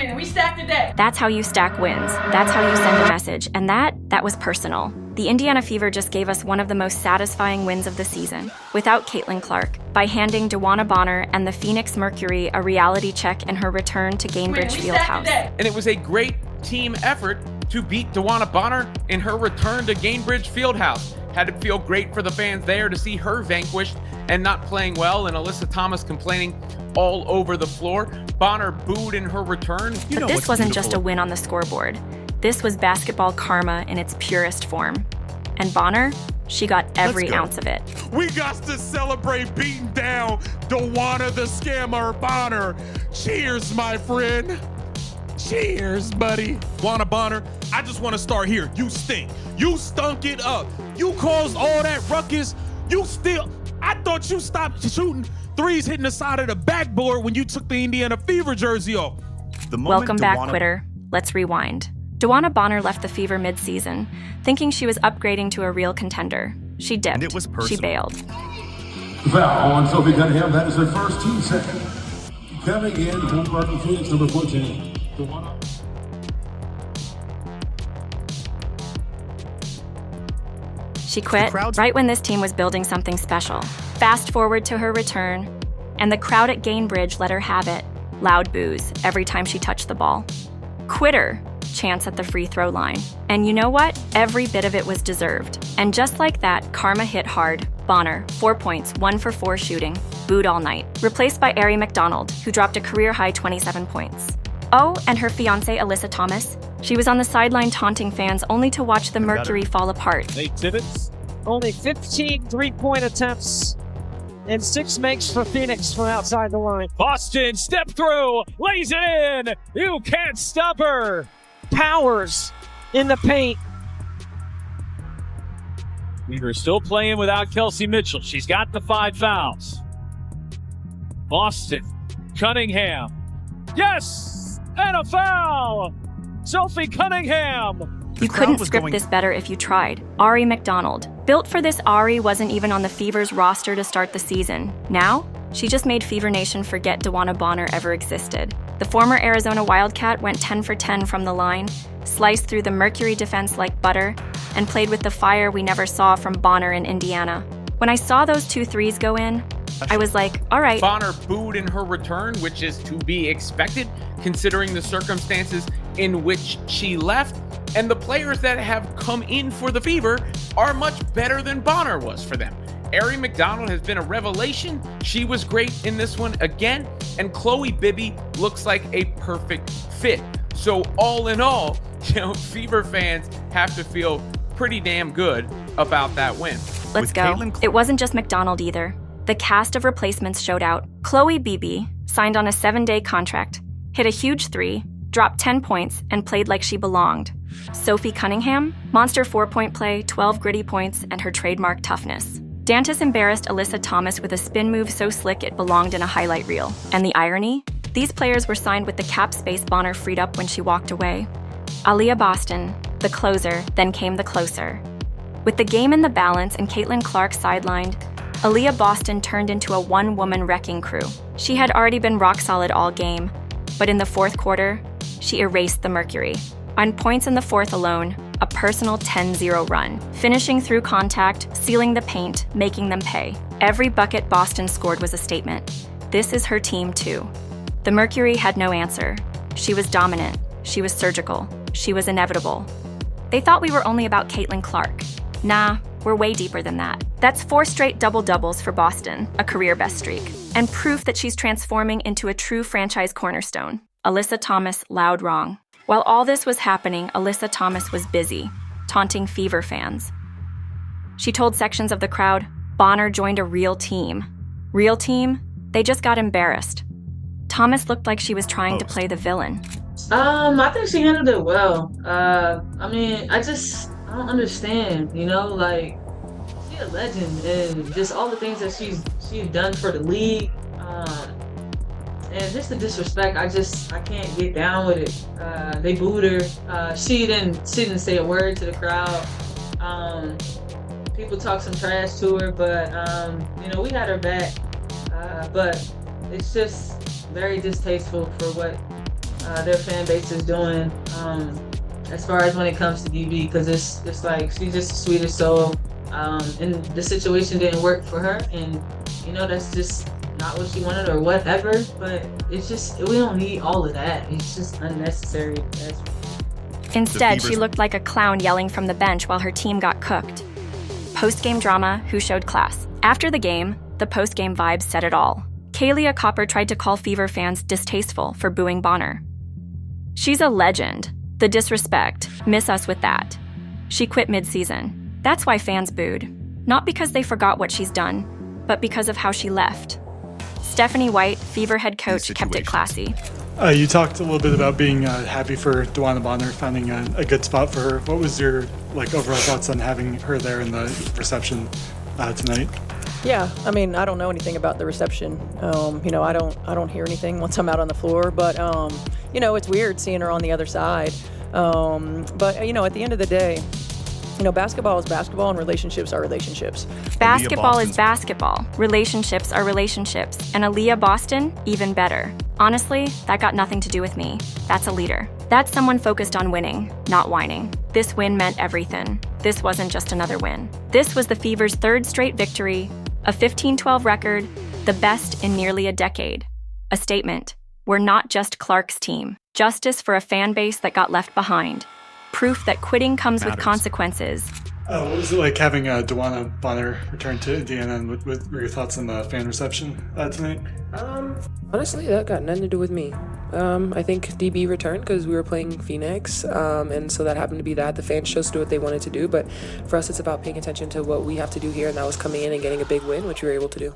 and we stacked today. That's how you stack wins. That's how you send a message. And that was personal. The Indiana Fever just gave us one of the most satisfying wins of the season, without Caitlin Clark, by handing DeWanna Bonner and the Phoenix Mercury a reality check in her return to Gainbridge Fieldhouse. And it was a great team effort to beat DeWanna Bonner in her return to Gainbridge Fieldhouse. Had to feel great for the fans there to see her vanquished and not playing well, and Alyssa Thomas complaining all over the floor. Bonner booed in her return. But this wasn't just a win on the scoreboard. This was basketball karma in its purest form. And Bonner, she got every ounce of it. We got to celebrate beating down DeWanna the Scammer Bonner. Cheers, my friend. Cheers, buddy. DeWanna Bonner, I just want to start here. You stink. You stunk it up. You caused all that ruckus. I thought you stopped shooting threes hitting the side of the backboard when you took the Indiana Fever jersey off. Welcome back, quitter. Let's rewind. DeWanna Bonner left the Fever mid-season, thinking she was upgrading to a real contender. She dipped. And it was personal. She bailed. Foul on Sophie Cunningham. That is her first team second. Coming in from Phoenix, number 14. She quit right when this team was building something special. Fast forward to her return, and the crowd at Gainbridge let her have it. Loud boos every time she touched the ball. Quitter chants at the free throw line. And you know what? Every bit of it was deserved. And just like that, karma hit hard. Bonner, 4 points, 1 for 4 shooting, booed all night. Replaced by Aari McDonald, who dropped a career-high 27 points. Oh, and her fiancé, Alyssa Thomas. She was on the sideline taunting fans only to watch the Mercury fall apart. 8 pivots. Only 15 three-point attempts and 6 makes for Phoenix from outside the line. Boston, step through, lays it in. You can't stop her. Powers in the paint. We're still playing without Kelsey Mitchell. She's got the 5 fouls. Boston, Cunningham. Yes! And a foul! Sophie Cunningham! You couldn't script this better if you tried. Aari McDonald. Built for this, Aari wasn't even on the Fever's roster to start the season. Now, she just made Fever Nation forget DeWanna Bonner ever existed. The former Arizona Wildcat went 10 for 10 from the line, sliced through the Mercury defense like butter, and played with the fire we never saw from Bonner in Indiana. When I saw those 2 threes go in, I was like, all right. Bonner booed in her return, which is to be expected, considering the circumstances in which she left. And the players that have come in for the Fever are much better than Bonner was for them. Aari McDonald has been a revelation. She was great in this one again. And Khloe Bby looks like a perfect fit. So all in all, Fever fans have to feel pretty damn good about that win. Let's go. It wasn't just McDonald either. The cast of replacements showed out. Khloe Bby signed on a 7-day contract, hit a huge 3, dropped 10 points, and played like she belonged. Sophie Cunningham, monster 4-point play, 12 gritty points, and her trademark toughness. Dantas embarrassed Alyssa Thomas with a spin move so slick it belonged in a highlight reel. And the irony? These players were signed with the cap space Bonner freed up when she walked away. Aaliyah Boston, the closer, then came the closer. With the game in the balance and Caitlin Clark sidelined, Aaliyah Boston turned into a one-woman wrecking crew. She had already been rock solid all game, but in the fourth quarter, she erased the Mercury. On points in the fourth alone, a personal 10-0 run, finishing through contact, sealing the paint, making them pay. Every bucket Boston scored was a statement. This is her team too. The Mercury had no answer. She was dominant. She was surgical. She was inevitable. They thought we were only about Caitlin Clark. Nah, we're way deeper than that. That's 4 straight double-doubles for Boston, a career best streak, and proof that she's transforming into a true franchise cornerstone. Alyssa Thomas, loud wrong. While all this was happening, Alyssa Thomas was busy, taunting Fever fans. She told sections of the crowd, Bonner joined a real team. Real team? They just got embarrassed. Thomas looked like she was trying to play the villain. I think she handled it well. I don't understand, she's a legend, and just all the things that she's done for the league, and just the disrespect, I can't get down with it. They booed her. She didn't say a word to the crowd. People talk some trash to her, but we had her back. But it's just very distasteful for what their fan base is doing as far as when it comes to DB, because it's like she's just the sweetest soul, and the situation didn't work for her, and you know that's just not what she wanted or whatever. But it's just, we don't need all of that. It's just unnecessary. Instead, she looked like a clown yelling from the bench while her team got cooked. Post-game drama, who showed class. After the game, the post-game vibes said it all. Kalia Copper tried to call Fever fans distasteful for booing Bonner. She's a legend. The disrespect, miss us with that. She quit mid-season. That's why fans booed. Not because they forgot what she's done, but because of how she left. Stephanie White, Fever head coach, kept it classy. You talked a little bit about being happy for DeWanna Bonner, finding a good spot for her. What was your overall thoughts on having her there in the reception tonight? Yeah, I mean, I don't know anything about the reception. I don't hear anything once I'm out on the floor. But it's weird seeing her on the other side. But at the end of the day, basketball is basketball and relationships are relationships. Basketball is basketball. Relationships are relationships. And Aaliyah Boston, even better. Honestly, that got nothing to do with me. That's a leader. That's someone focused on winning, not whining. This win meant everything. This wasn't just another win. This was the Fever's third straight victory, a 15-12 record, the best in nearly a decade. A statement. We're not just Clark's team. Justice for a fan base that got left behind. Proof that quitting comes with consequences. What was it like having DeWanna Bonner return to Indiana, and what were your thoughts on the fan reception tonight? Honestly, that got nothing to do with me. I think DB returned because we were playing Phoenix, and so that happened to be that. The fans chose to do what they wanted to do, but for us, it's about paying attention to what we have to do here, and that was coming in and getting a big win, which we were able to do.